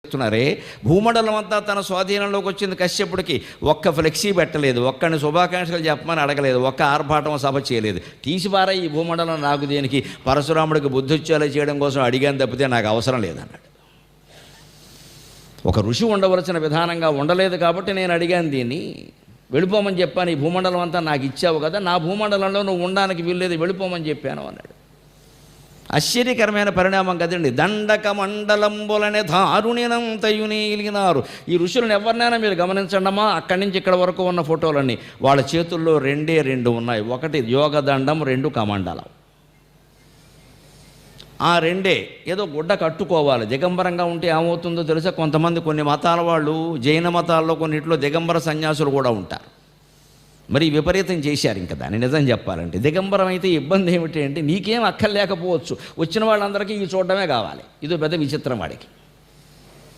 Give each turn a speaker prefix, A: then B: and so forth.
A: చేస్తున్నారే, భూమండలం అంతా తన స్వాధీనంలోకి వచ్చింది కశ్యపుడికి. ఒక్క ఫ్లెక్సీ పెట్టలేదు, ఒక్కడిని శుభాకాంక్షలు చెప్పమని అడగలేదు, ఒక్క ఆర్భాటం సభ చేయలేదు. తీసిపారా ఈ భూమండలం నాకు దేనికి, పరశురాముడికి బుద్ధిచ్చాలు చేయడం కోసం అడిగాను తప్పితే నాకు అవసరం లేదన్నాడు. ఒక ఋషి ఉండవలసిన విధానంగా ఉండలేదు కాబట్టి నేను అడిగాను, దీన్ని వెళ్ళిపోమని చెప్పాను. ఈ భూమండలం అంతా నాకు ఇచ్చావు కదా, నా భూమండలంలో నువ్వు ఉండడానికి వీల్లేదు, వెళ్ళిపోమని చెప్పాను అన్నాడు. ఆశ్చర్యకరమైన పరిణామం కదండి. దండక మండలంబులనే దారుణినంతయునీలిగినారు. ఈ ఋషులను ఎవరినైనా మీరు గమనించండమ్మా, అక్కడి నుంచి ఇక్కడ వరకు ఉన్న ఫోటోలన్నీ వాళ్ళ చేతుల్లో రెండే రెండు ఉన్నాయి. ఒకటి యోగదండం, రెండు కమండలం. ఆ రెండే ఏదో గుడ్డ కట్టుకోవాలి. దిగంబరంగా ఉంటే ఏమవుతుందో తెలుసా, కొంతమంది కొన్ని మతాల వాళ్ళు, జైన మతాల్లో కొన్నిట్లో దిగంబర సన్యాసులు కూడా ఉంటారు. మరి విపరీతం చేశారు. ఇంకా దాన్ని నిజం చెప్పాలంటే దిగంబరం అయితే ఇబ్బంది ఏమిటి అంటే, నీకేం అక్కర్లేకపోవచ్చు, వచ్చిన వాళ్ళందరికీ ఇవి చూడడమే కావాలి. ఇదో పెద్ద విచిత్రం వాడికి.